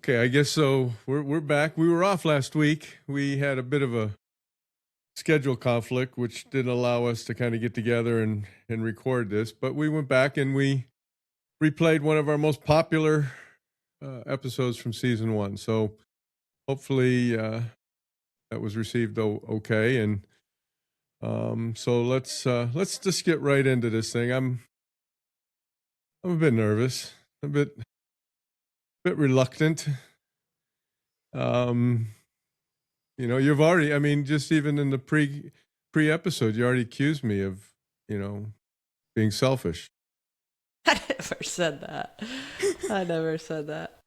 Okay, I guess so. We're back. We were off last week. We had a bit of a schedule conflict, which didn't allow us to kind of get together and record this. But we went back and we replayed one of our most popular episodes from season one. So hopefully that was received okay. And so let's just get right into this thing. I'm a bit nervous, a bit reluctant. Um, you've already, I mean, just even in the pre episode, you already accused me of, being selfish. I never said that. I never said that.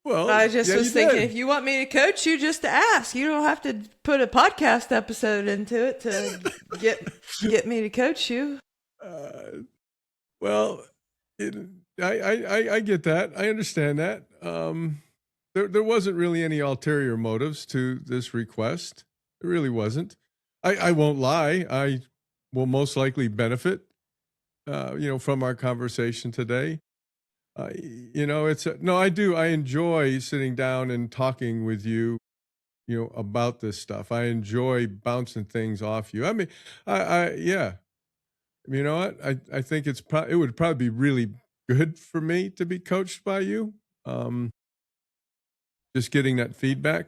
Well, I just yeah, was you thinking, did. if you want me to coach you, just ask. You don't have to put a podcast episode into it to get me to coach you. Well, it, I get that. I understand that. There wasn't really any ulterior motives to this request. It really wasn't. I won't lie. I will most likely benefit, from our conversation today. No, I do. I enjoy sitting down and talking with you, about this stuff. I enjoy bouncing things off you. I mean, yeah. You know what? I think it would probably be really good for me to be coached by you. Um, just getting that feedback.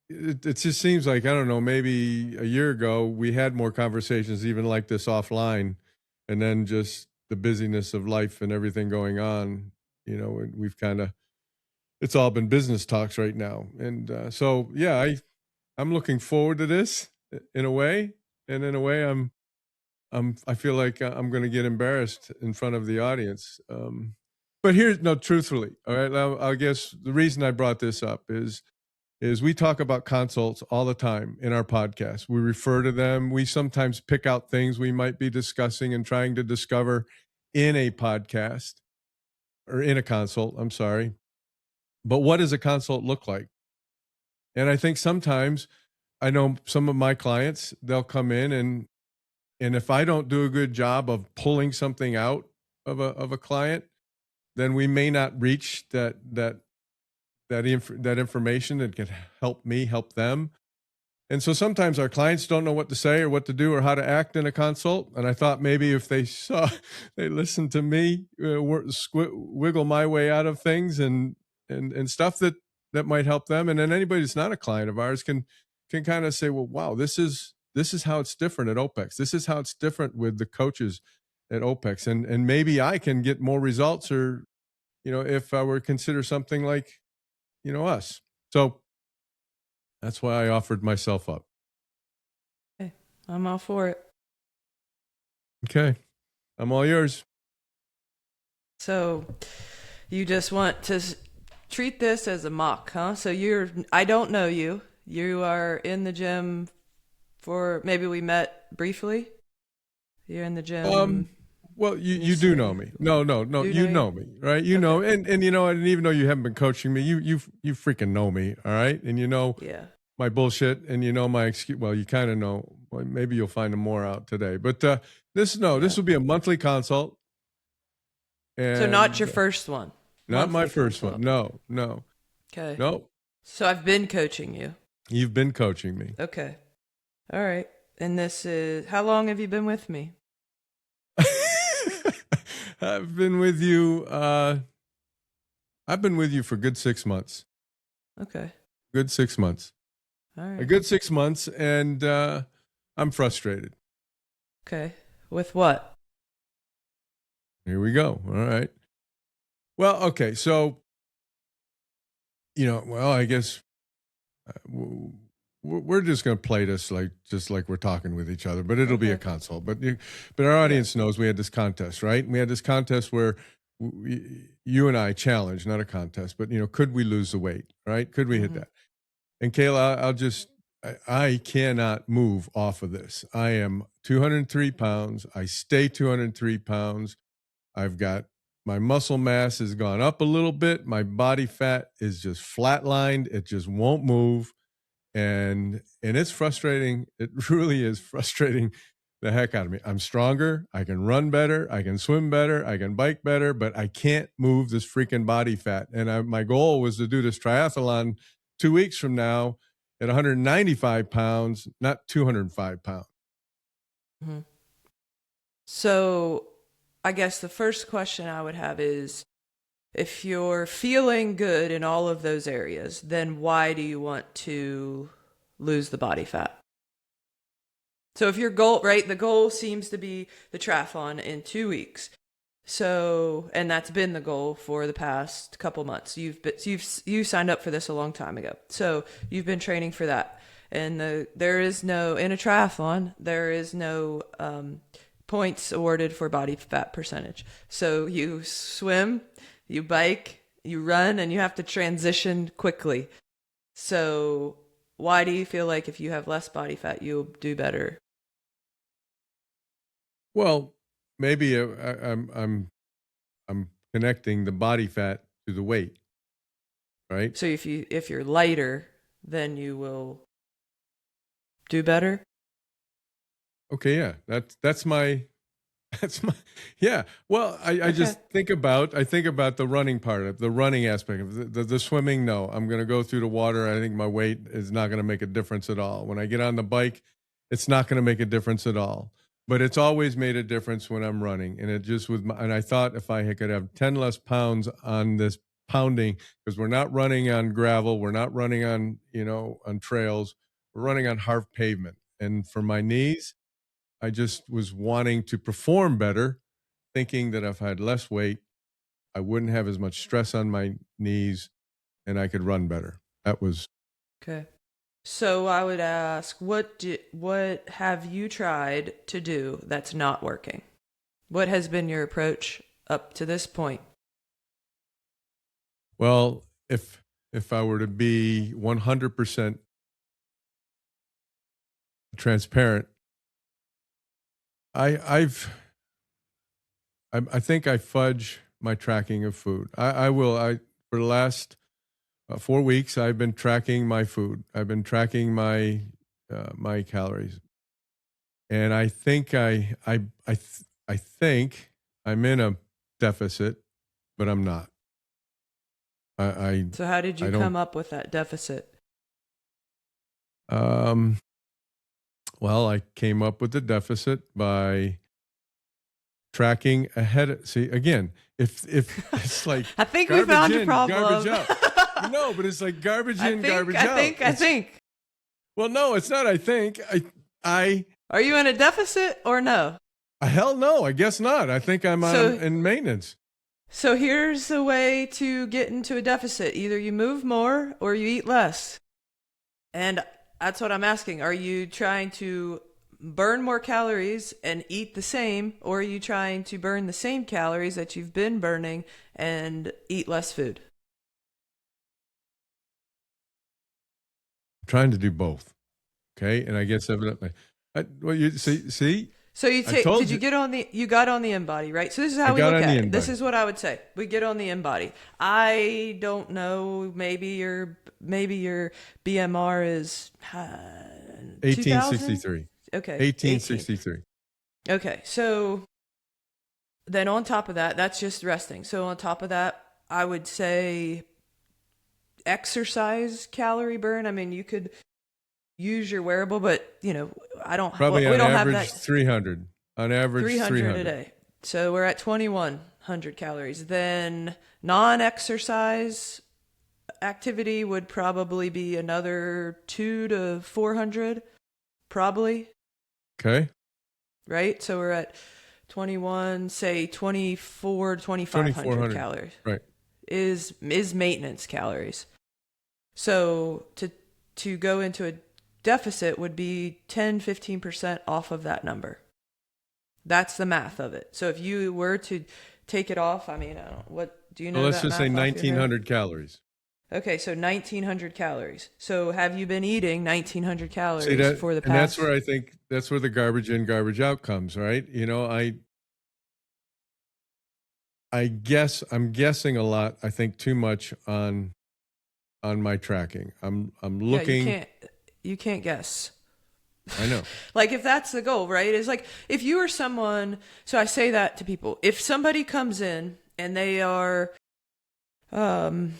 It just seems like, I don't know, maybe a year ago we had more conversations even like this offline, and then just the busyness of life and everything going on, and we've kind of it's all been business talks right now. And so yeah, I'm looking forward to this in a way, and in a way I feel like I'm going to get embarrassed in front of the audience. But here's no, truthfully, all right. Now, I guess the reason I brought this up is we talk about consults all the time in our podcast. We refer to them. We sometimes pick out things we might be discussing and trying to discover in a podcast or in a consult. I'm sorry. But what does a consult look like? And I think sometimes I know some of my clients, they'll come in and if I don't do a good job of pulling something out of a client, then we may not reach that information that can help me help them. And so sometimes our clients don't know what to say or what to do or how to act in a consult. And I thought maybe if they listened to me wiggle my way out of things and stuff that might help them. And then anybody that's not a client of ours can kind of say, well, wow, this is how it's different at OPEX. This is how it's different with the coaches at OPEX. And maybe I can get more results, or, if I were to consider something like, us. So that's why I offered myself up. Okay, I'm all for it. Okay. I'm all yours. So you just want to treat this as a mock, huh? So I don't know you. You are in the gym maybe we met briefly. You're in the gym. Well, you do know me. No, you know me, right? You know, and and even though you haven't been coaching me, you freaking know me, all right? And Yeah. my bullshit, and my excuse. Well, you kind of know. Well, maybe you'll find more out today. But this will be a monthly consult. And so not your first one. Not my first consult. one. No. Okay. No. So I've been coaching you. You've been coaching me. Okay. All right. And this is, how long have you been with me? I've been with you for a good 6 months. Okay. Good 6 months. All right. A good 6 months, and I'm frustrated. Okay. With what? Here we go. All right. Well, okay. So, I guess we're just going to play this just like we're talking with each other, but it'll be a consult. But our audience knows we had this contest, right? And we had this contest where you and I challenged, not a contest, but could we lose the weight, right? Could we hit that? And Kayla, I cannot move off of this. I am 203 pounds. I stay 203 pounds. I've got my muscle mass has gone up a little bit. My body fat is just flatlined. It just won't move. And it's frustrating. It really is frustrating the heck out of me. I'm stronger. I can run better. I can swim better. I can bike better, but I can't move this freaking body fat. And my goal was to do this triathlon 2 weeks from now at 195 pounds, not 205 pounds. Mhm. So I guess the first question I would have is, if you're feeling good in all of those areas, then why do you want to lose the body fat? So if your goal, right, the goal seems to be the triathlon in 2 weeks. So, and that's been the goal for the past couple months. You signed up for this a long time ago. So you've been training for that. And there is no, in a triathlon, there is no points awarded for body fat percentage. So you swim, you bike, you run, and you have to transition quickly. So why do you feel like if you have less body fat, you'll do better? Well, maybe I'm connecting the body fat to the weight, right? So if you're lighter, then you will do better. Okay, yeah. That's my that's my yeah. Well, I Okay. just I think about the running part of the running aspect of the swimming. No, I'm going to go through the water. I think my weight is not going to make a difference at all. When I get on the bike, it's not going to make a difference at all. But it's always made a difference when I'm running, and it just and I thought if I could have 10 less pounds on this pounding, because we're not running on gravel, we're not running on on trails, we're running on hard pavement, and for my knees. I just was wanting to perform better, thinking that if I had less weight, I wouldn't have as much stress on my knees and I could run better. That was, Okay. So I would ask, what have you tried to do that's not working? What has been your approach up to this point? well, if I were to be 100% transparent, I I've I think I fudge my tracking of food. I will I for the last 4 weeks I've been tracking my food. I've been tracking my calories. And I think I think I'm in a deficit, but I'm not. I I, So how did you I don't. come up with that deficit? Um, well, I came up with the deficit by tracking ahead. See, again, if it's like I think we garbage found your in, garbage problem. out. No, but it's like garbage in, garbage out. I think. Well, no, it's not. I think I Are you in a deficit or no? hell no. I guess not. I think I'm on So in maintenance. so here's a way to get into a deficit. Either you move more or you eat less. And that's what I'm asking. Are you trying to burn more calories and eat the same, or are you trying to burn the same calories that you've been burning and eat less food? Trying to do both. Okay, and I guess evidently, well, you see, So you I take told did you you get on the you got on the InBody, right? So this is I how we got look on the at it. This invite. is what I would say. We get on the InBody. I don't know, maybe your BMR is 2000? 1863, Okay, 18. 1863. Okay. So then on top of that, that's just resting. So on top of that, I would say exercise calorie burn. I mean, you could use your wearable, but I don't. Probably We on don't have average that 300. On average 300 a 300. day. So we're at 2100 calories. Then non-exercise activity would probably be another 2 to 400, probably, Okay, right? So we're at 21, say 24 to 2500 2400. calories Right. is maintenance calories. So to go into a deficit would be 10-15% off of that number. That's the math of it. So if you were to take it off, I mean, I don't, what do you Well, know let's that just say math off your head? 1900 calories. Okay, so 1900 calories. So have you been eating 1900 See calories that, for the and that's past? where I think that's where the garbage in, garbage out comes. Right. I guess I'm guessing a lot. I think too much on my tracking. I'm Yeah, looking. you can't guess. I know. Like if that's the goal, right? It's like if you are someone, so I say that to people. If somebody comes in and they are um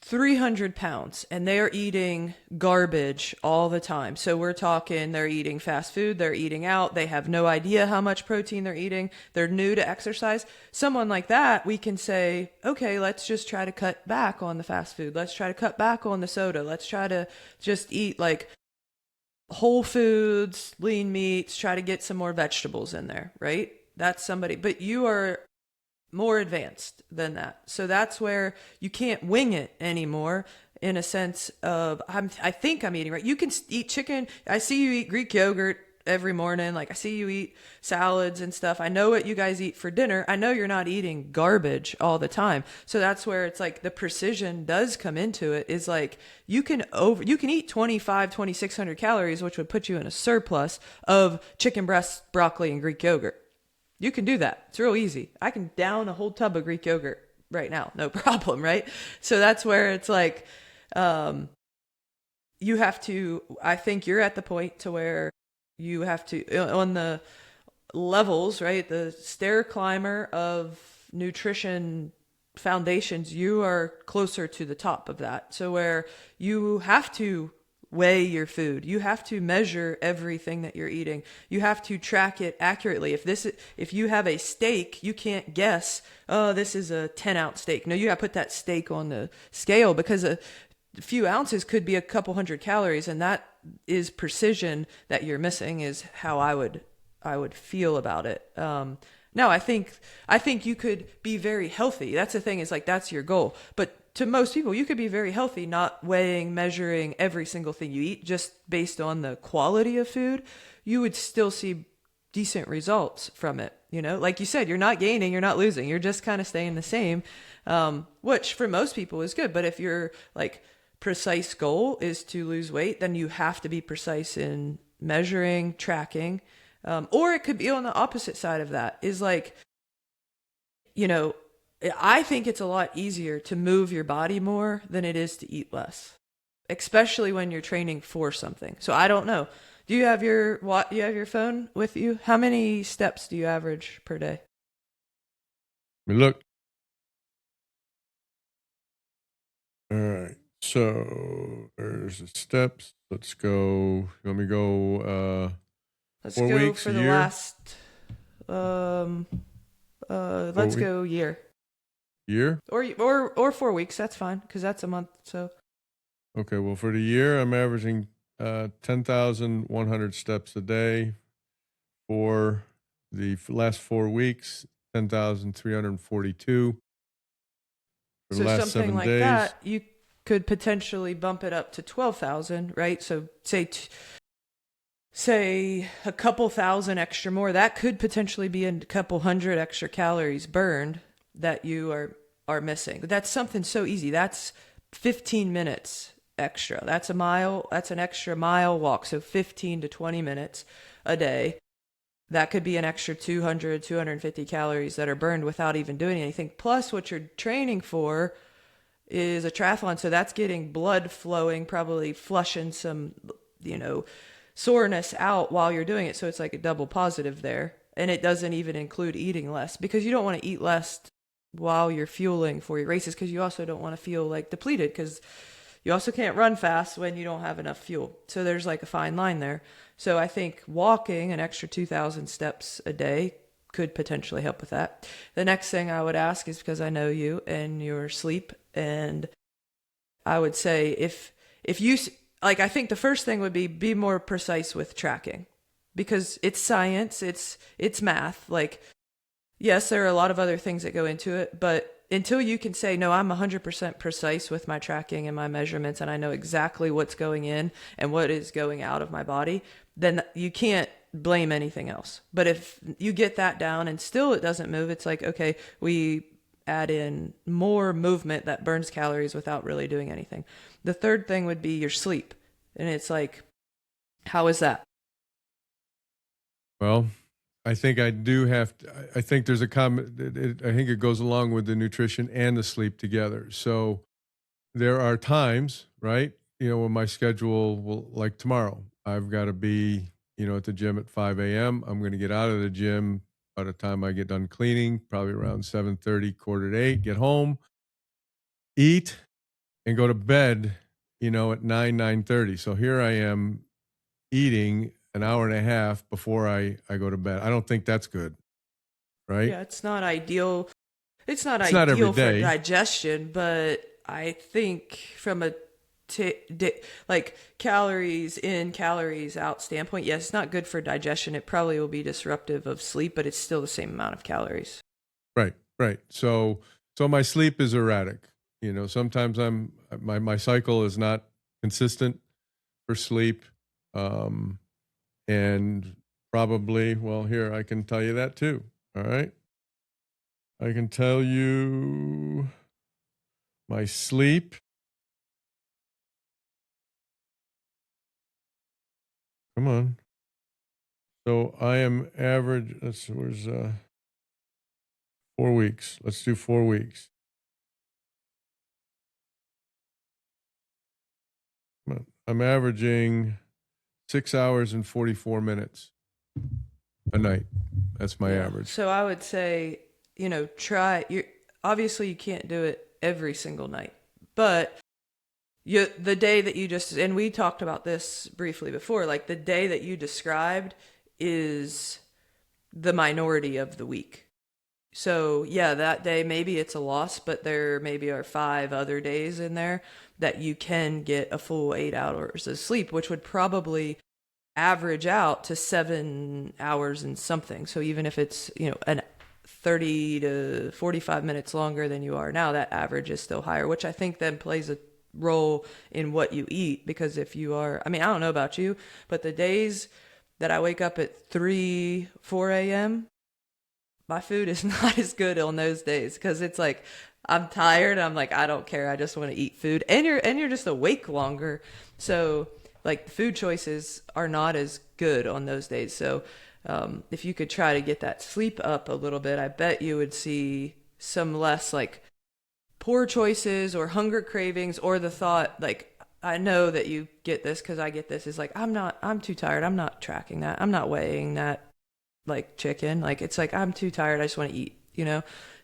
300 pounds and they're eating garbage all the time. So we're talking they're eating fast food, they're eating out, they have no idea how much protein they're eating, they're new to exercise. Someone like that, we can say, okay, let's just try to cut back on the fast food. Let's try to cut back on the soda. Let's try to just eat like whole foods, lean meats, try to get some more vegetables in there, right? That's somebody, but you are more advanced than that. So that's where you can't wing it anymore in a sense of I think I'm eating right. You can eat chicken. I see you eat Greek yogurt every morning. Like I see you eat salads and stuff. I know what you guys eat for dinner. I know you're not eating garbage all the time. So that's where it's like the precision does come into it is like you can eat 2600 calories, which would put you in a surplus of chicken breasts, broccoli, and Greek yogurt. You can do that. It's real easy. I can down a whole tub of Greek yogurt right now, no problem, right? So that's where it's like you have to. I think you're at the point to where you have to on the levels, right? The stair climber of nutrition foundations, you are closer to the top of that. So where you have to weigh your food. You have to measure everything that you're eating. You have to track it accurately. If you have a steak, you can't guess, oh, this is a 10-ounce steak. No, you have to put that steak on the scale because a few ounces could be a couple hundred calories, and that is precision that you're missing is how I would feel about it. No, I think you could be very healthy. That's the thing is like that's your goal. But to most people, you could be very healthy, not weighing, measuring every single thing you eat, just based on the quality of food. You would still see decent results from it. You know, like you said, you're not gaining, you're not losing, you're just kind of staying the same, which for most people is good. But if your like precise goal is to lose weight, then you have to be precise in measuring, tracking. Or it could be on the opposite side of that is like, you know, I think it's a lot easier to move your body more than it is to eat less, especially when you're training for something. So I don't know. Do you have your phone with you? How many steps do you average per day? I mean, look. All right. So there's the steps. Let's go. You want me to go Let's four go weeks, for a the year? last um Four let's weeks? go year. Year? Or 4 weeks, that's fine cuz that's a month. So Okay, well, for the year, I'm averaging 10,100 steps a day. For the last 4 weeks, 10,342. For the so last something seven like days, that, you could potentially bump it up to 12,000, right? So say a couple thousand extra more, that could potentially be a couple hundred extra calories burned that you are missing. But that's something so easy. That's 15 minutes extra. That's a mile, that's an extra mile walk, so 15 to 20 minutes a day. That could be an extra 200, 250 calories that are burned without even doing anything. Plus what you're training for is a triathlon, so that's getting blood flowing, probably flushing some, you know, soreness out while you're doing it. So it's like a double positive there. And it doesn't even include eating less because you don't want to eat less while you're fueling for your races because you also don't want to feel like depleted because you also can't run fast when you don't have enough fuel. So there's like a fine line there. So I think walking an extra 2,000 steps a day could potentially help with that. The next thing I would ask is because I know you and your sleep, and I would say if you like, I think the first thing would be more precise with tracking because it's science, it's math. Like, yes, there are a lot of other things that go into it, but until you can say, no, I'm 100% precise with my tracking and my measurements, and I know exactly what's going in and what is going out of my body, then you can't blame anything else. But if you get that down and still it doesn't move, it's like, okay, we add in more movement that burns calories without really doing anything. The third thing would be your sleep. And it's like, how is that? well, I think I do have to, I think there's a comment, I think it goes along with the nutrition and the sleep together. So there are times, right? When my schedule will, like tomorrow, I've got to be, at the gym at 5 a.m. I'm going to get out of the gym by the time I get done cleaning, probably around 7:30, quarter to 8, get home, eat, and go to bed, at 9:30. So here I am eating an hour and a half before I go to bed. I don't think that's good, right? Yeah, it's not ideal. It's not It's not every ideal for day. digestion, but I think from a like calories in, calories out standpoint, yes, it's not good for digestion. It probably will be disruptive of sleep, but it's still the same amount of calories. Right, right. So my sleep is erratic. Sometimes my cycle is not consistent for sleep. Um, and probably, well, here I can tell you that too. All right. I can tell you my sleep. Come on. So I am average. Where's 4 weeks. Let's do 4 weeks. Come on. I'm averaging 6 hours and 44 minutes a night. That's my Yeah. average. So I would say, try you obviously you can't do it every single night. But the day that you just, and we talked about this briefly before, like the day that you described is the minority of the week. So yeah, that day maybe it's a loss, but there maybe are 5 other days in there that you can get a full 8 hours of sleep, which would probably average out to 7 hours and something. So even if it's, an 30 to 45 minutes longer than you are now, that average is still higher, which I think then plays a role in what you eat. Because if you are, I mean, I don't know about you, but the days that I wake up at 3, 4 a.m., my food is not as good on those days because it's like I'm tired. I'm like, I don't care. I just want to eat food. And you're just awake longer. So like food choices are not as good on those days. So if you could try to get that sleep up a little bit, I bet you would see some less like poor choices or hunger cravings, or the thought like, I know that you get this because I get this, is like, I'm too tired. I'm not tracking that. I'm not weighing that like chicken. Like it's like, I'm too tired. I just want to eat.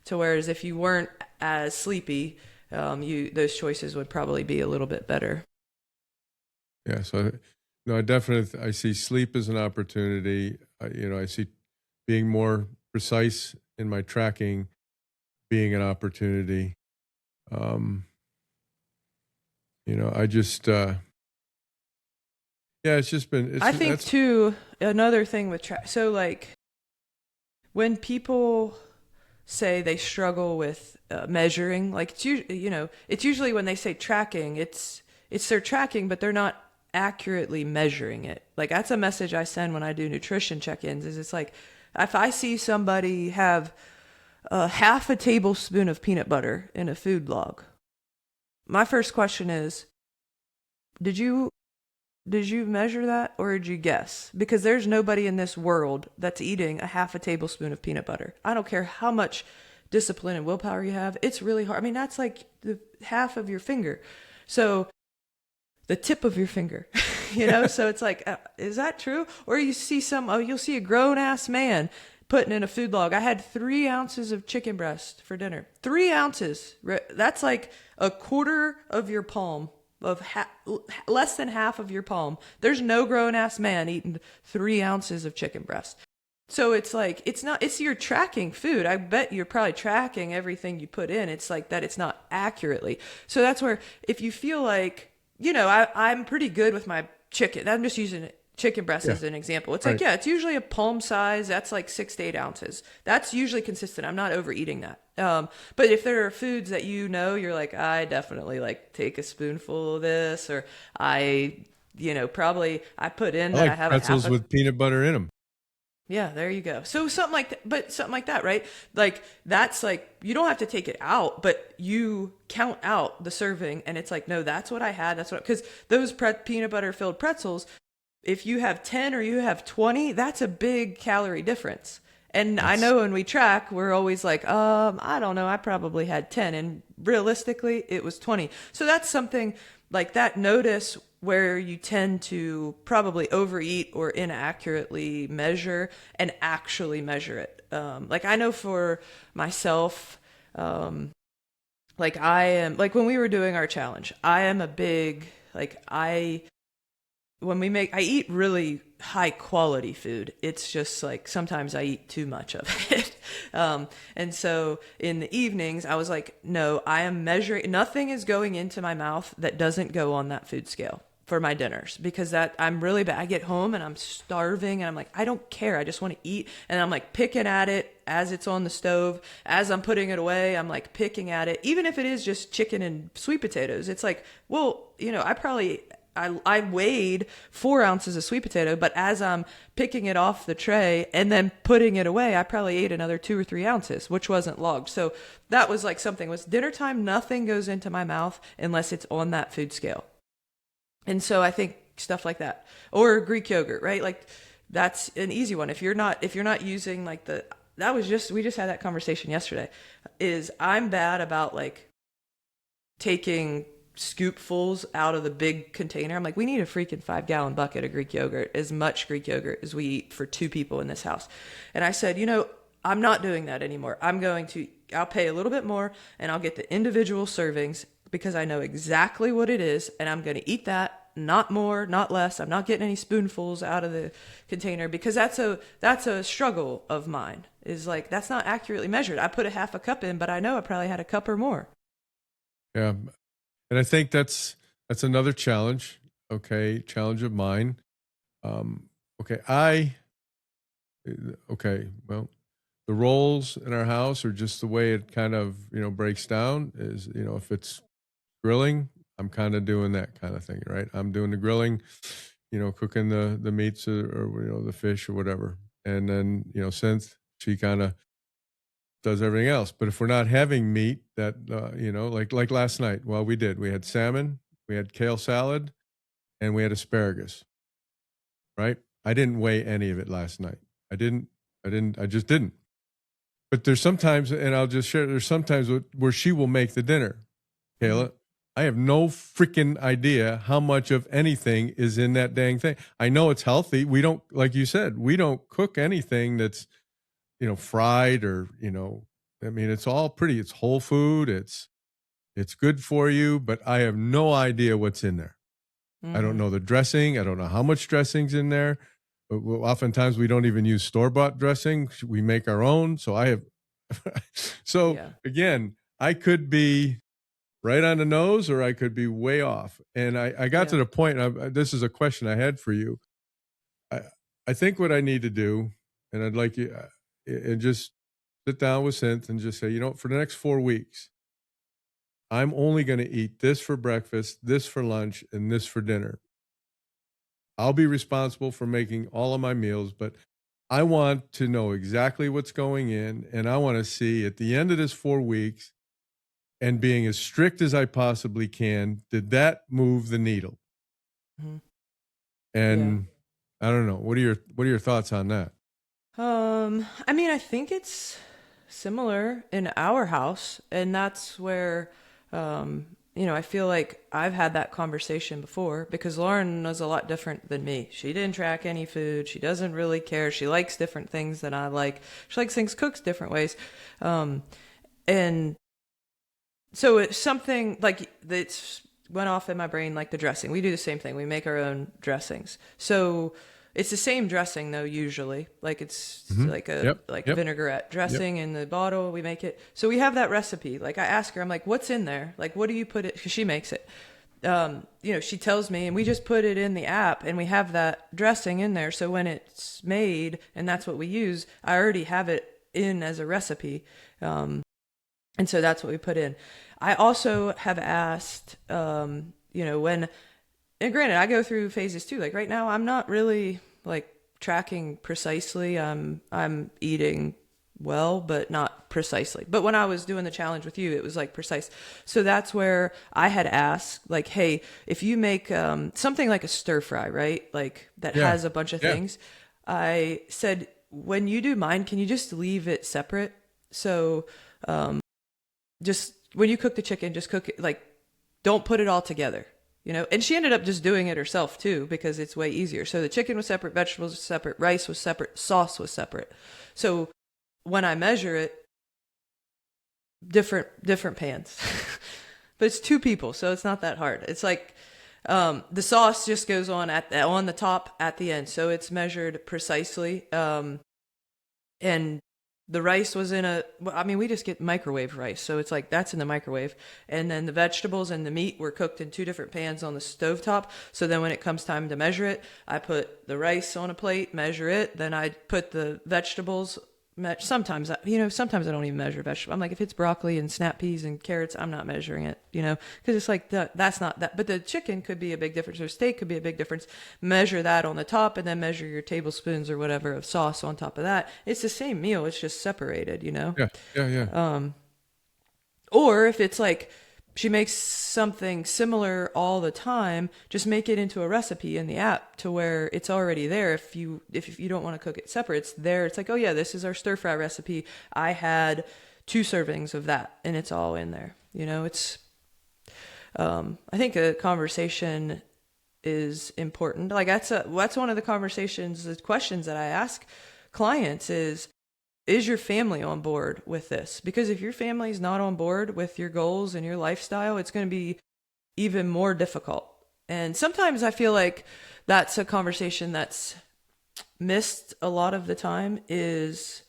To whereas if you weren't as sleepy, those choices would probably be a little bit better. Yeah. So, no, I see sleep as an opportunity. I see being more precise in my tracking being an opportunity. Um, I just, yeah, it's just been, I think that's, too, another thing with so like when people say they struggle with measuring, like it's usually when they say tracking, it's their tracking, but they're not accurately measuring it. Like that's a message I send when I do nutrition check-ins. Is it's like if I see somebody have half a tablespoon of peanut butter in a food log, my first question is, did you measure that or did you guess? Because there's nobody in this world that's eating a half a tablespoon of peanut butter. I don't care how much discipline and willpower you have. It's really hard. I mean, that's like the half of your finger. So the tip of your finger, so it's like, is that true? Or you'll see a grown ass man putting in a food log. I had 3 ounces of chicken breast for dinner. 3 ounces. That's like a quarter of your palm, less than half of your palm. There's no grown ass man eating 3 ounces of chicken breast. So it's like, it's you're tracking food. I bet you're probably tracking everything you put in. It's like that it's not accurately. So that's where, if you feel like, I'm pretty good with my chicken. I'm just using chicken breast yeah, as an example. It's like, right. yeah, it's usually a palm size. That's like 6 to 8 ounces. That's usually consistent. I'm not overeating that. But if there are foods that you're like, I definitely like take a spoonful of this, or probably I put in I that I like have a half pretzels a, with peanut butter in them. yeah, there you go. So something like that, but something like that, right? Like that's like, you don't have to take it out, but you count out the serving, and it's like, no, that's what I had. That's what, because those peanut butter filled pretzels, if you have 10 or you have 20, that's a big calorie difference. And I That's know when we track, we're always like, I don't know, I probably had 10. And realistically, it was 20. So that's something like that. Notice where you tend to probably overeat or inaccurately measure and actually measure it. Like I know for myself, like I am, like when we were doing our challenge, I am a big, like when we make, I eat really high quality food. It's just like sometimes I eat too much of it. And so in the evenings, I was like, no, I am measuring, nothing is going into my mouth that doesn't go on that food scale for my dinners because that I'm really bad. I get home and I'm starving and I'm like, I don't care. I just want to eat. And I'm like picking at it as it's on the stove. As I'm putting it away, I'm like picking at it. Even if it is just chicken and sweet potatoes, it's like, well, I weighed 4 ounces of sweet potato, but as I'm picking it off the tray and then putting it away, I probably ate another 2 or 3 ounces, which wasn't logged. So that was like something was dinner time. Nothing goes into my mouth unless it's on that food scale. And so I think stuff like that or Greek yogurt, right? Like that's an easy one. If you're not using like we just had that conversation yesterday is I'm bad about like taking scoopfuls out of the big container. I'm like, we need a freaking 5-gallon bucket of Greek yogurt, as much Greek yogurt as we eat for 2 people in this house. And I said, I'm not doing that anymore. I'll pay a little bit more and I'll get the individual servings because I know exactly what it is and I'm going to eat that, not more, not less. I'm not getting any spoonfuls out of the container because that's a struggle of mine. Is like that's not accurately measured. I put a half a cup in, but I know I probably had a cup or more. yeah. And I think that's another challenge. Okay, challenge of mine. Um, okay, okay. Well, the roles in our house are just the way it kind of breaks down. Is if it's grilling, I'm kind of doing that kind of thing, right? I'm doing the grilling, cooking the meats or the fish or whatever, and then Synth, she kind of does everything else. But if we're not having meat, that like last night, well, we had salmon, we had kale salad, and we had asparagus. Right? I didn't weigh any of it last night. I didn't. I just didn't. But there's sometimes, and I'll just share. There's sometimes where she will make the dinner, Mm-hmm. Kayla. I have no freaking idea how much of anything is in that dang thing. I know it's healthy. We don't, like you said, we don't cook anything that's fried or I mean, it's all it's whole food. It's good for you, but I have no idea what's in there. I don't Mm-hmm. know the dressing. I don't know how much dressing's in there. But oftentimes we don't even use store-bought dressing. We make our own. So I have so Yeah. again, I could be right on the nose or I could be way off. And I got to Yeah. the point, and this is a question I had for you. I, I think what I need to do, and I'd like you, and just sit down with Synth and just say, for the next 4 weeks, I'm only going to eat this for breakfast, this for lunch, and this for dinner. I'll be responsible for making all of my meals, but I want to know exactly what's going in. And I want to see at the end of this 4 weeks and being as strict as I possibly can, did that move the needle? Mm-hmm. Yeah. And I don't know. What are your thoughts on that? I mean, I think it's similar in our house, and that's where, I feel like I've had that conversation before because Lauren was a lot different than me. She didn't track any food. She doesn't really care. She likes different things than I like. She likes things cooked different ways. And so it's something like that's went off in my brain like the dressing. We do the same thing. We make our own dressings. So it's the same dressing though usually. Like it's Hmm. like a Yep. like Yep. vinaigrette Yep. dressing in the bottle. We make it. So we have that recipe. Like I ask her, I'm like, "What's in there? Like what do you put it?" Cuz she makes it. She tells me and we just put it in the app and we have that dressing in there. So when it's made and that's what we use, I already have it in as a recipe. And so that's what we put in. I also have asked, when, and granted, I go through phases too. Like right now, I'm not really like tracking precisely. I'm eating well, but not precisely. But when I was doing the challenge with you, it was like precise. So that's where I had asked, like, hey, if you make something like a stir fry, right? Like that Yeah. has a bunch of Yeah. things. I said, when you do mine, can you just leave it separate? So just when you cook the chicken, just cook it like, don't put it all together, you know? And she ended up just doing it herself too, because it's way easier. So the chicken was separate, vegetables were separate, rice was separate, sauce was separate. So when I measure it, different pans. But it's two people, so it's not that hard. It's like the sauce just goes on the top at the end, so it's measured precisely. And the rice was in a, well, I mean, we just get microwave rice, so it's like that's in the microwave. And then the vegetables and the meat were cooked in two different pans on the stovetop. So then when it comes time to measure it, I put the rice on a plate, measure it, then I put the vegetables. Sometimes, sometimes I don't even measure vegetables. I'm like, if it's broccoli and snap peas and carrots, I'm not measuring it, because it's like that's not that. But the chicken could be a big difference, or steak could be a big difference. Measure that on the top, and then measure your tablespoons or whatever of sauce on top of that. It's the same meal, it's just separated. Yeah, yeah, yeah. Or if it's like she makes something similar all the time, just make it into a recipe in the app to where it's already there. If you don't want to cook it separate, it's there. It's like, oh yeah, this is our stir fry recipe. I had 2 servings of that, and it's all in there. It's I think a conversation is important. Like that's one of the questions that I ask clients is your family on board with this? Because if your family's not on board with your goals and your lifestyle, it's going to be even more difficult. And sometimes I feel like that's a conversation that's missed a lot of the time is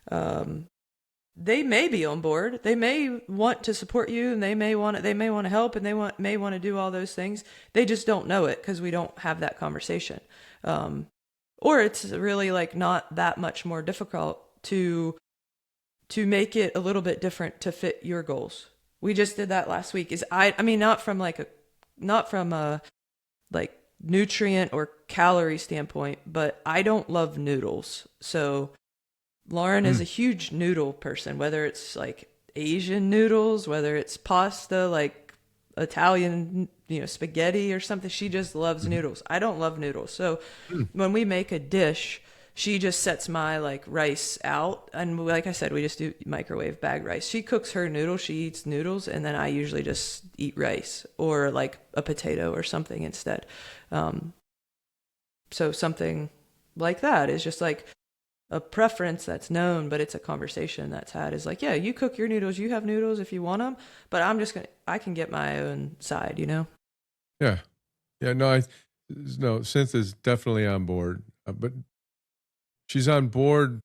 they may be on board. They may want to support you, and they may want to help, and may want to do all those things. They just don't know it because we don't have that conversation. Or it's really like not that much more difficult to make it a little bit different to fit your goals. We just did that last week. I mean not from a like nutrient or calorie standpoint, but I don't love noodles. So Lauren is a huge noodle person, whether it's like Asian noodles, whether it's pasta, like Italian, spaghetti or something. She just loves noodles. I don't love noodles. So when we make a dish, she just sets my like rice out, and like I said, we just do microwave bag rice. She cooks her noodles, she eats noodles, and then I usually just eat rice or like a potato or something instead. So something like that is just like a preference that's known, but it's a conversation that's had is like, yeah, you cook your noodles, you have noodles if you want them, but I can get my own side, Yeah. Yeah, no, Cynthia's definitely on board, but she's on board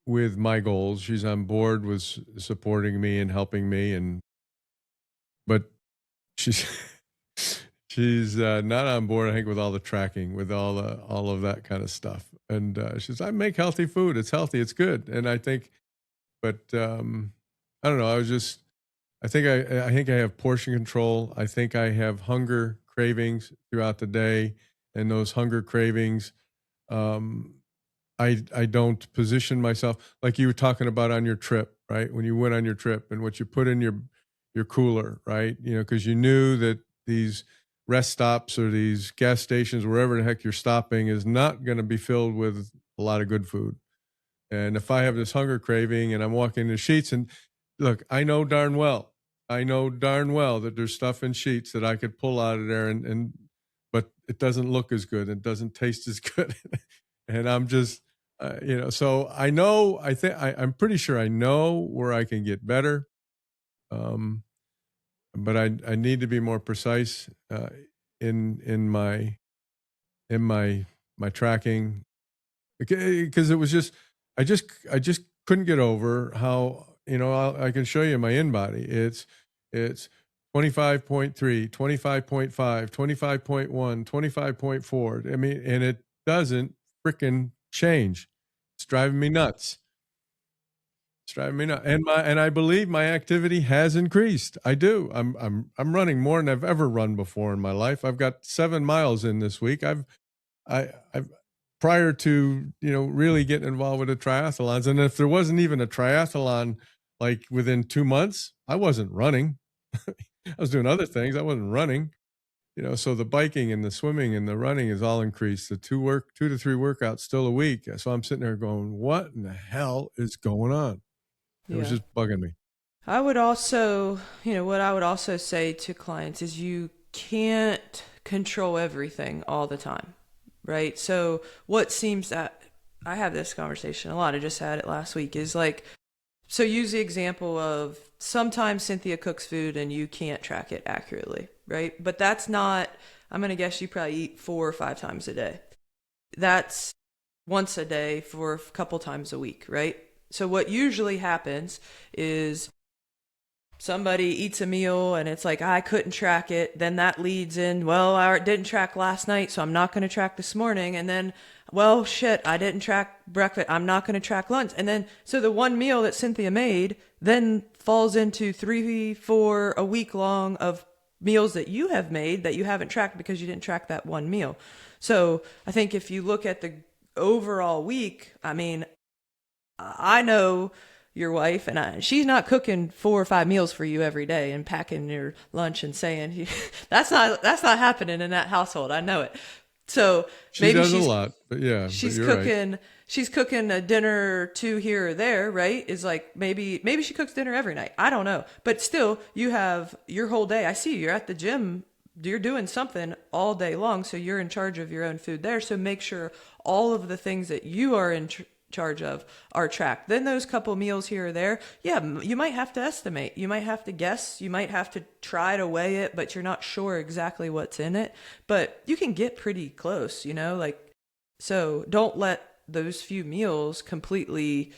with my goals. She's on board with supporting me and helping me, but she's she's not on board. I think with all the tracking, with all of that kind of stuff. And she says, "I make healthy food. It's healthy. It's good." And I think, but I don't know. I think I have portion control. I think I have hunger cravings throughout the day, and those hunger cravings. Um, I don't position myself like you were talking about on your trip, right? When you went on your trip and what you put in your cooler, right? Because you knew that these rest stops or these gas stations, wherever the heck you're stopping, is not going to be filled with a lot of good food. And if I have this hunger craving and I'm walking the sheets, and look, I know darn well that there's stuff in sheets that I could pull out of there, but it doesn't look as good. It doesn't taste as good. And I'm just, so I'm pretty sure I know where I can get better. But I need to be more precise in my tracking, because it was just I just couldn't get over how I can show you my in body. It's 25.3, 25.5, 25.1, 25.4. I mean, and it doesn't freaking change. It's driving me nuts. It's driving me nuts. And I believe my activity has increased. I do. I'm running more than I've ever run before in my life. I've got 7 miles in this week. I've prior to really getting involved with the triathlons, and if there wasn't even a triathlon like within 2 months, I wasn't running. I was doing other things. I wasn't running. So the biking and the swimming and the running is all increased. The 2 to 3 workouts still a week. So I'm sitting there going, what in the hell is going on? It was Yeah. just bugging me. I would also, what I would also say to clients is you can't control everything all the time, right? So what seems that I have this conversation a lot. I just had it last week is like, so use the example of sometimes Cynthia cooks food and you can't track it accurately, right? But that's not, I'm going to guess you probably eat 4 or 5 times a day. That's once a day for a couple times a week, right? So what usually happens is somebody eats a meal and it's like, I couldn't track it. Then that leads in, well, I didn't track last night, so I'm not going to track this morning. And then, well, shit, I didn't track breakfast. I'm not going to track lunch. And then, so the one meal that Cynthia made then falls into 3, 4 a week long of meals that you have made that you haven't tracked because you didn't track that one meal. So I think if you look at the overall week, I mean, I know your wife and she's not cooking 4 or 5 meals for you every day and packing your lunch and saying that's not happening in that household. I know it. So She maybe does a lot, but she's you're right. cooking a dinner or two here or there, right? Is like maybe she cooks dinner every night. I don't know. But still you have your whole day. I see you're at the gym, you're doing something all day long, so you're in charge of your own food there. So make sure all of the things that you are in charge of are tracked. Then those couple meals here or there, yeah, you might have to estimate. You might have to guess. You might have to try to weigh it, but you're not sure exactly what's in it. But you can get pretty close, like, so don't let those few meals completely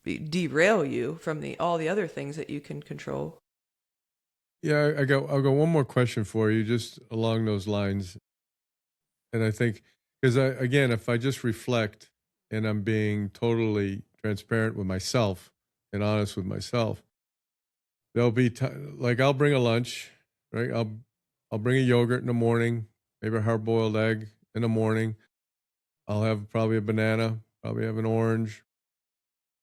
derail you from all the other things that you can control. Yeah, I'll go one more question for you, just along those lines. And I think, because again, if I just reflect and I'm being totally transparent with myself and honest with myself, there'll be like I'll bring a lunch, right? I'll bring a yogurt in the morning, maybe a hard boiled egg in the morning. I'll have probably a banana, probably have an orange,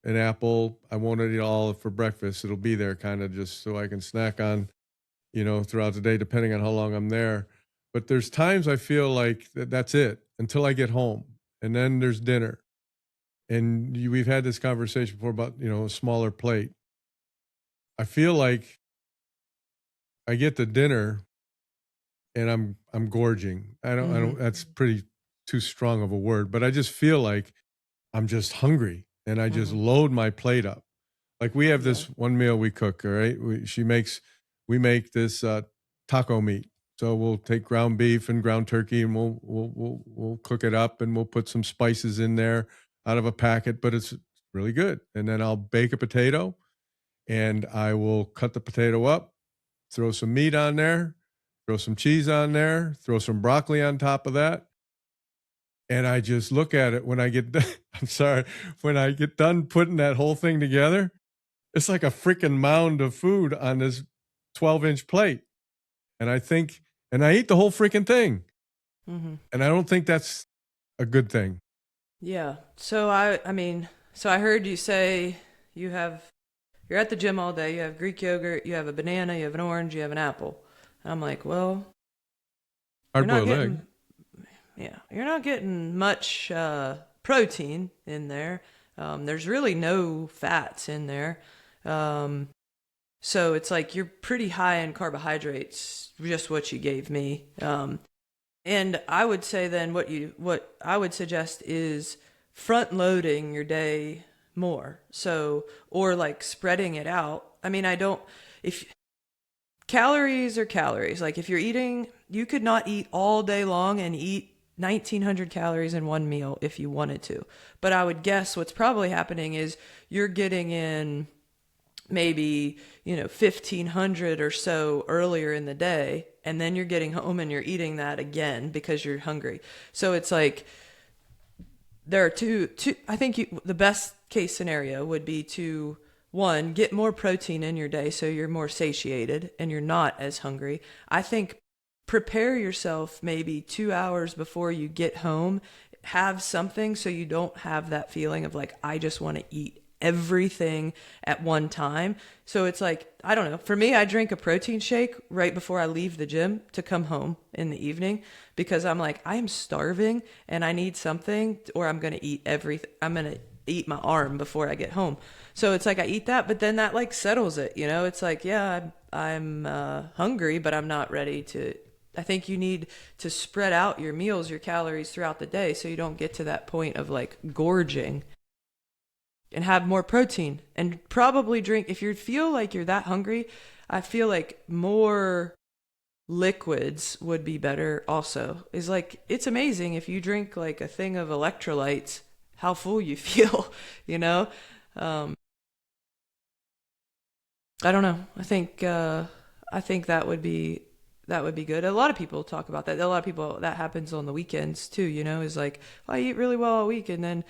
an apple. I won't eat it all for breakfast. It'll be there kind of just so I can snack on, throughout the day, depending on how long I'm there. But there's times I feel like that's it until I get home. And then there's dinner. And we've had this conversation before about, a smaller plate. I feel like I get to dinner and I'm gorging. I don't, Mm-hmm. that's pretty too strong of a word, but I just feel like I'm just hungry and I just Mm-hmm. load my plate up. Like we have Yeah. this one meal we cook, all right? We make this taco meat. So we'll take ground beef and ground turkey and we'll cook it up and we'll put some spices in there out of a packet, but it's really good. And then I'll bake a potato and I will cut the potato up, throw some meat on there, throw some cheese on there, throw some broccoli on top of that. And I just look at it when I get done. I'm sorry, when I get done putting that whole thing together, it's like a freaking mound of food on this 12-inch plate. And I eat the whole freaking thing. Mm-hmm. And I don't think that's a good thing. Yeah. So so I heard you say you're at the gym all day, you have Greek yogurt, you have a banana, you have an orange, you have an apple. And I'm like, well, you're Hard not boiled egg. getting you're not getting much protein in there. There's really no fats in there. Um, so it's like you're pretty high in carbohydrates, just what you gave me. And I would say then what I would suggest is front loading your day more. So or like spreading it out. I mean, I don't if calories are calories. Like if you're eating, you could not eat all day long and eat 1900 calories in one meal if you wanted to. But I would guess what's probably happening is you're getting in maybe 1500 or so earlier in the day, and then you're getting home and you're eating that again because you're hungry. So it's like there are two I think the best case scenario would be to one, get more protein in your day so you're more satiated and you're not as hungry. I think prepare yourself maybe 2 hours before you get home, have something so you don't have that feeling of like I just want to eat everything at one time. So it's like, I don't know. For me, I drink a protein shake right before I leave the gym to come home in the evening because I'm like, I am starving and I need something, or I'm going to eat everything. I'm going to eat my arm before I get home. So it's like I eat that, but then that like settles it, you know? It's like, yeah, I'm hungry, but I'm not ready to. I think you need to spread out your meals, your calories throughout the day so you don't get to that point of like gorging, and have more protein and probably drink. If you feel like you're that hungry, I feel like more liquids would be better also. Is like, it's amazing if you drink like a thing of electrolytes, how full you feel, you know? Um, I don't know. I think that would be good. A lot of people talk about that. A lot of people, that happens on the weekends too, you know, is like, I eat really well all week and then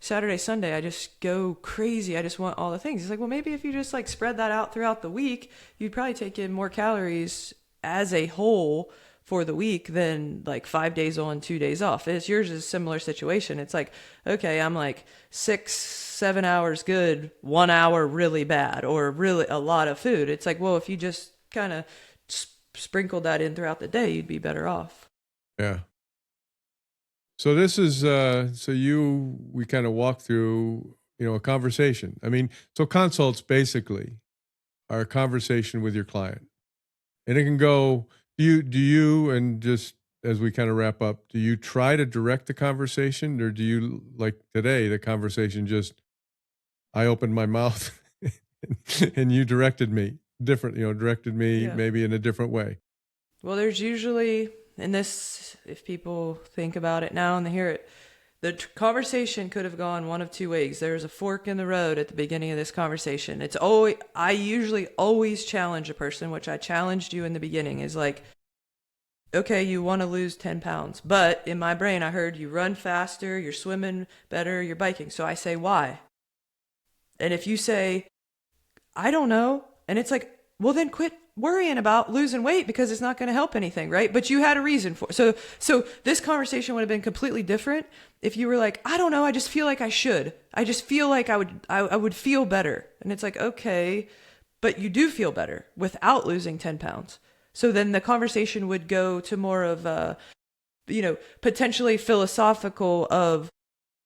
Saturday, Sunday, I just go crazy. I just want all the things. It's like, well, maybe if you just like spread that out throughout the week, you'd probably take in more calories as a whole for the week than like 5 days on, 2 days off. It's yours is a similar situation. It's like, okay, I'm like 6, 7 hours good, 1 hour really bad, or really a lot of food. It's like, well, if you just kind of sprinkled that in throughout the day, you'd be better off. Yeah. So this is so you we kind of walk through, a conversation. I mean, so consults basically are a conversation with your client. And it can go, do you and just as we kind of wrap up, do you try to direct the conversation, or do you, like today, the conversation just, I opened my mouth and you directed me different, directed me Yeah. maybe in a different way. Well, there's usually, and this, if people think about it now and they hear it, the conversation could have gone one of two ways. There's a fork in the road at the beginning of this conversation. It's always, I usually always challenge a person, which I challenged you in the beginning, is like, okay, you want to lose 10 pounds, but in my brain, I heard you run faster, you're swimming better, you're biking. So I say, why? And if you say, I don't know. And it's like, well, then quit worrying about losing weight because it's not going to help anything, right? But you had a reason for it. So this conversation would have been completely different if you were like, I don't know, I just feel like I should. I just feel like I would feel better. And it's like, okay, but you do feel better without losing 10 pounds. So then the conversation would go to more of a, potentially philosophical of,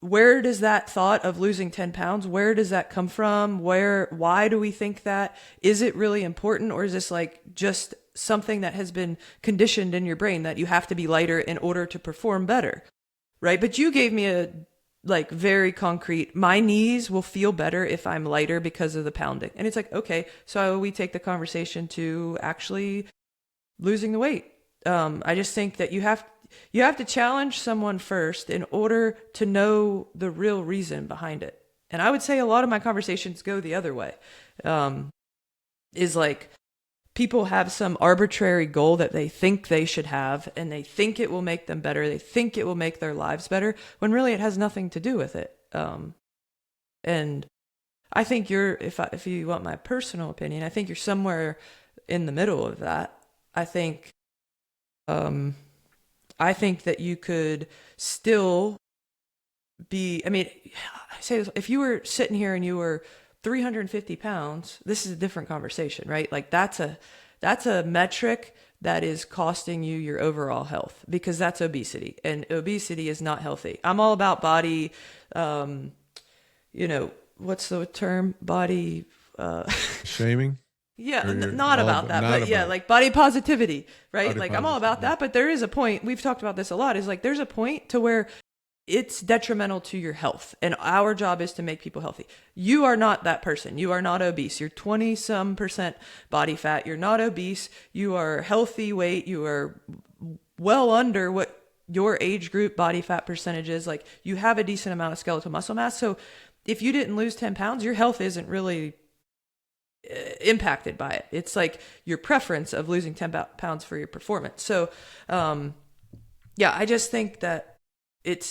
where does that thought of losing 10 pounds, where does that come from? Why do we think that? Is it really important? Or is this like just something that has been conditioned in your brain that you have to be lighter in order to perform better? Right. But you gave me a like very concrete, my knees will feel better if I'm lighter because of the pounding. And it's like, okay, so we take the conversation to actually losing the weight. I just think that you have to challenge someone first in order to know the real reason behind it. And I would say a lot of my conversations go the other way. Is like people have some arbitrary goal that they think they should have, and they think it will make them better. They think it will make their lives better, when really it has nothing to do with it. And I think if you want my personal opinion, I think you're somewhere in the middle of that. I think um, I think that you could still be, I mean, say this, if you were sitting here and you were 350 pounds, this is a different conversation, right? Like that's a metric that is costing you your overall health, because that's obesity, and obesity is not healthy. I'm all about body, what's the term? Body, Shaming? yeah, Or you're not all about about, that, not but yeah, about like body positivity, right? body Like I'm all about positivity. that, but there is a point, we've talked about this a lot, is like there's a point to where it's detrimental to your health, and our job is to make people healthy. You are not that person. You are not obese. You're 20 some percent body fat. You're not obese. You are healthy weight. You are well under what your age group body fat percentage is. Like you have a decent amount of skeletal muscle mass. So if you didn't lose 10 pounds, your health isn't really impacted by it. It's like your preference of losing 10 pounds for your performance. So, yeah, I just think that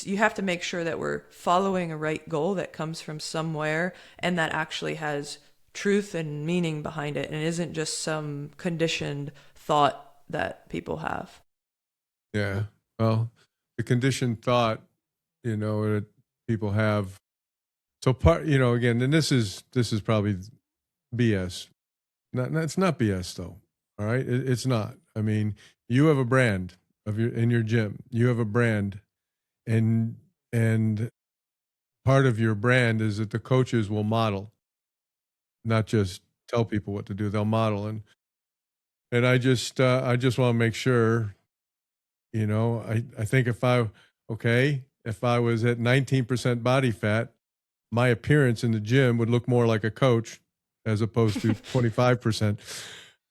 you have to make sure that we're following a right goal that comes from somewhere and that actually has truth and meaning behind it, and isn't just some conditioned thought that people have. Yeah. Well, the conditioned thought, that people have So part, again, and this is probably BS. It's not BS though. All right, it's not. I mean, you have a brand in your gym. You have a brand, and and part of your brand is that the coaches will model, not just tell people what to do. They'll model, and I just want to make sure. I think if I was at 19% body fat, my appearance in the gym would look more like a coach as opposed to 25%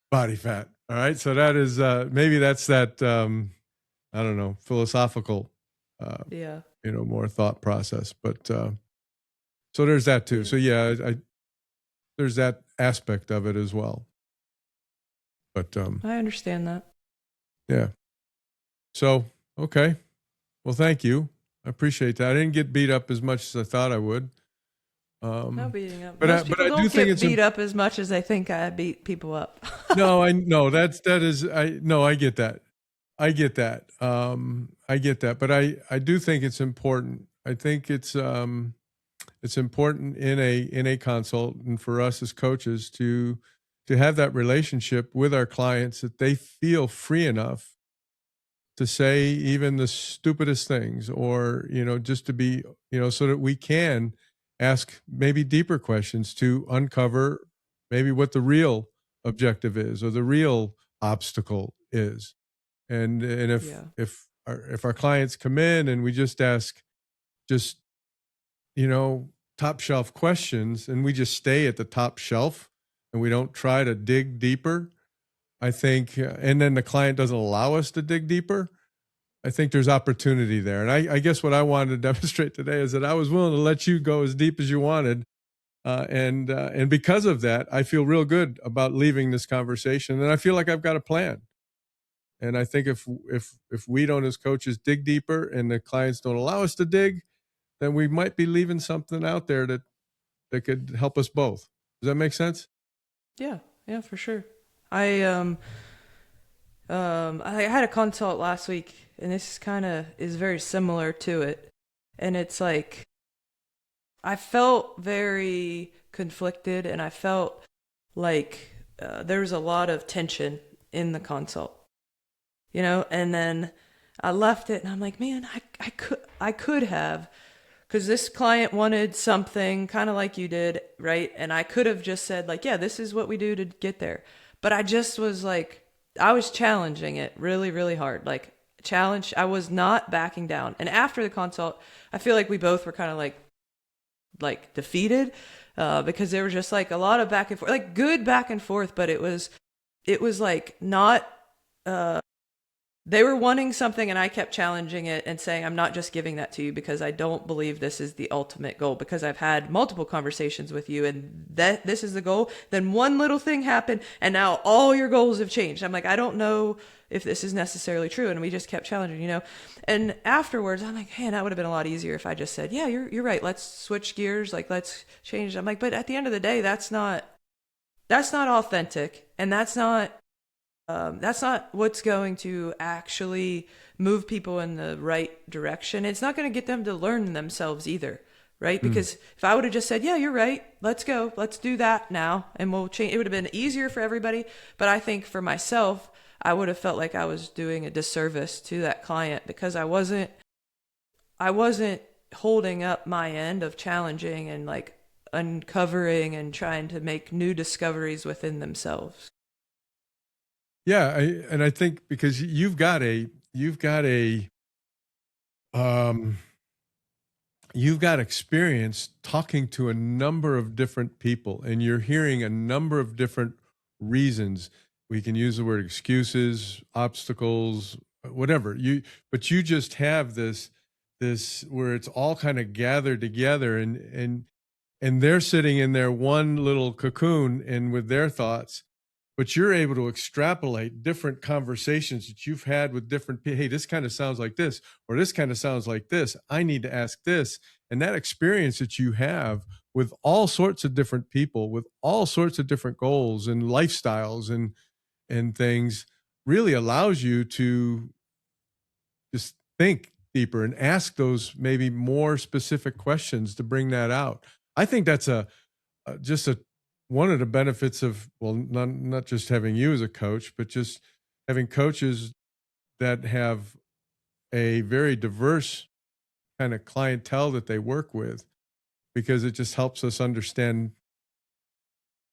body fat. All right. So that is, maybe that's that, I don't know, philosophical, uh, Yeah. more thought process. But so there's that too. Yeah. So yeah, there's that aspect of it as well. But I understand that. yeah. So, okay. Well, thank you. I appreciate that. I didn't get beat up as much as I thought I would. No Um, beating up. but Most I people do don't think get it's beat up as much as they think I beat people up. no, I no, that is I no, I get that. I get that. I get that. But I do think it's important. I think it's important in a consult and for us as coaches to have that relationship with our clients that they feel free enough to say even the stupidest things, or just to be, so that we can ask maybe deeper questions to uncover maybe what the real objective is or the real obstacle is. And Yeah. if our clients come in and we just ask just, top shelf questions, and we just stay at the top shelf and we don't try to dig deeper, I think, and then the client doesn't allow us to dig deeper, I think there's opportunity there. And I guess what I wanted to demonstrate today is that I was willing to let you go as deep as you wanted. And because of that, I feel real good about leaving this conversation. And I feel like I've got a plan. And I think if we don't, as coaches, dig deeper and the clients don't allow us to dig, then we might be leaving something out there that could help us both. Does that make sense? Yeah. Yeah, for sure. I I had a consult last week, and this kind of is very similar to it. And it's like I felt very conflicted, and I felt like there was a lot of tension in the consult, And then I left it, and I'm like, man, I could have, because this client wanted something kind of like you did, right? And I could have just said like, yeah, this is what we do to get there. But I just was like, I was challenging it really, really hard. Like challenge, I was not backing down. And after the consult, I feel like we both were kind of like defeated, because there was just like a lot of back and forth, like good back and forth, but it was like not. They were wanting something, and I kept challenging it and saying, I'm not just giving that to you because I don't believe this is the ultimate goal, because I've had multiple conversations with you and that this is the goal. Then one little thing happened and now all your goals have changed. I'm like, I don't know if this is necessarily true. And we just kept challenging. And afterwards I'm like, man, that would have been a lot easier if I just said, yeah, you're right. Let's switch gears. Like, let's change. I'm like, but at the end of the day, that's not authentic. And that's not what's going to actually move people in the right direction. It's not going to get them to learn themselves either, right? Mm. Because if I would have just said, yeah, you're right, let's go, let's do that now, and we'll change, it would have been easier for everybody. But I think for myself, I would have felt like I was doing a disservice to that client, because I wasn't holding up my end of challenging and like uncovering and trying to make new discoveries within themselves. Yeah, and I think because um you've got experience talking to a number of different people, and you're hearing a number of different reasons. We can use the word excuses, obstacles, whatever. But you just have this where it's all kind of gathered together, and they're sitting in their one little cocoon and with their thoughts, but you're able to extrapolate different conversations that you've had with different people. Hey, this kind of sounds like this, or this kind of sounds like this. I need to ask this. And that experience that you have with all sorts of different people, with all sorts of different goals and lifestyles and things, really allows you to just think deeper and ask those maybe more specific questions to bring that out. I think that's just a one of the benefits of, well, not just having you as a coach, but just having coaches that have a very diverse kind of clientele that they work with, because it just helps us understand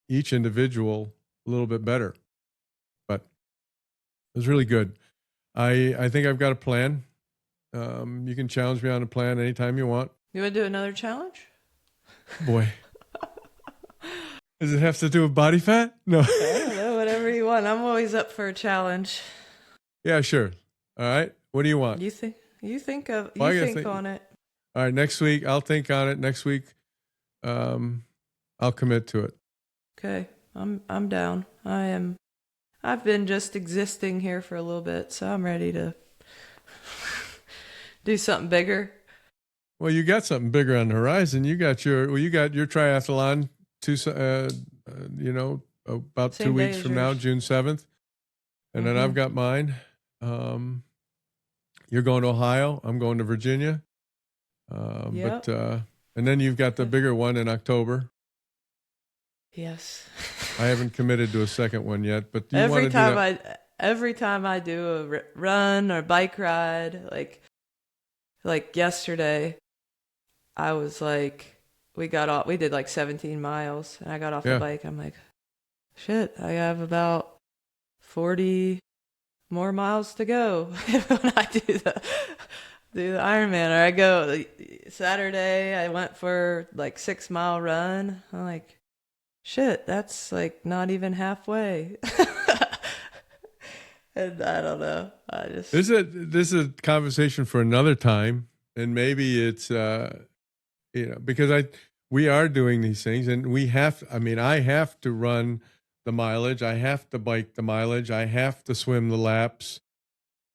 each individual a little bit better. But it was really good. I think I've got a plan. You can challenge me on a plan anytime you want. You want to do another challenge? Boy, does it have to do with body fat? No. I don't know, whatever you want. I'm always up for a challenge. Yeah, sure. All right. What do you want? Well, I You gotta think think. on it. All right. Next week, I'll think on it. Next week, um, I'll commit to it. Okay. I'm down. I've been just existing here for a little bit, so I'm ready to do something bigger. Well, you got something bigger on the horizon. You got your triathlon about two Same day weeks as from now, yours. June 7th. And then Mm-hmm. I've got mine. You're going to Ohio. I'm going to Virginia. Yep. And then you've got the Okay. bigger one in October. Yes. I haven't committed to a second one yet, but do you want to do that? Every time I do a run or bike ride, like yesterday, I was like, we did like 17 miles, and I got off the Yeah. bike. I'm like, shit, I have about 40 more miles to go when I do the Ironman. Or I go Saturday, I went for like 6 mile run. I'm like, shit, that's like not even halfway. And I don't know. I just This is a conversation for another time, and maybe it's because we are doing these things, and I have to run the mileage, I have to bike the mileage, I have to swim the laps,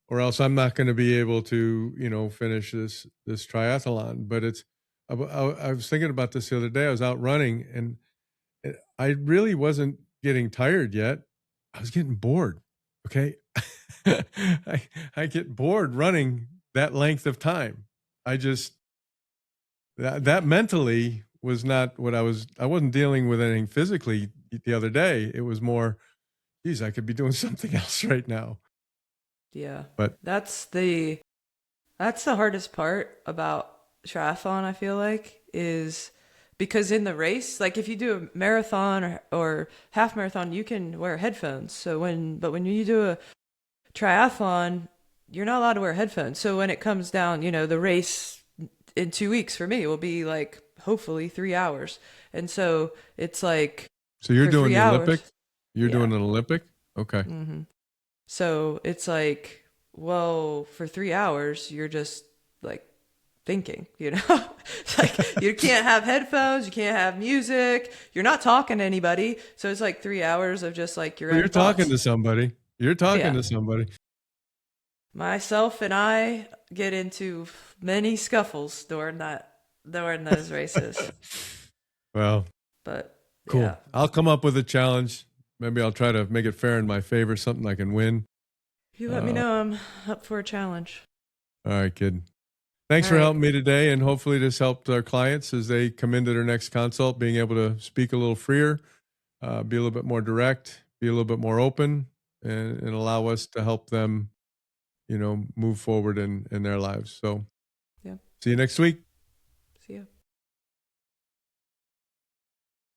or else I'm not going to be able to, finish this triathlon. But I was thinking about this the other day. I was out running, and I really wasn't getting tired yet. I was getting bored. Okay. I get bored running that length of time. I just, that mentally was not what I wasn't dealing with anything physically the other day. It was more, geez, I could be doing something else right now. yeah. But That's the hardest part about triathlon, I feel like, is because in the race, like if you do a marathon or half marathon, you can wear headphones. But when you do a triathlon, you're not allowed to wear headphones. So when it comes down, the race in 2 weeks for me will be like hopefully 3 hours. And so it's like so you're for doing three the Olympic? hours, You're yeah. doing an Olympic? Okay. hmm So it's like, well, for 3 hours, you're just like thinking, It's like you can't have headphones, you can't have music, you're not talking to anybody. So it's like 3 hours of just like your Well, own you're talking thoughts. to somebody. You're talking Yeah. to somebody. Myself and I get into many scuffles during those races. Well, But cool. yeah. I'll come up with a challenge. Maybe I'll try to make it fair in my favor, something I can win. You let me Uh, know I'm up for a challenge. all right, kid. Thanks All for right. helping me today, and hopefully this helped our clients as they come into their next consult, being able to speak a little freer, be a little bit more direct, be a little bit more open, and allow us to help them, move forward in their lives. So Yeah. see you next week.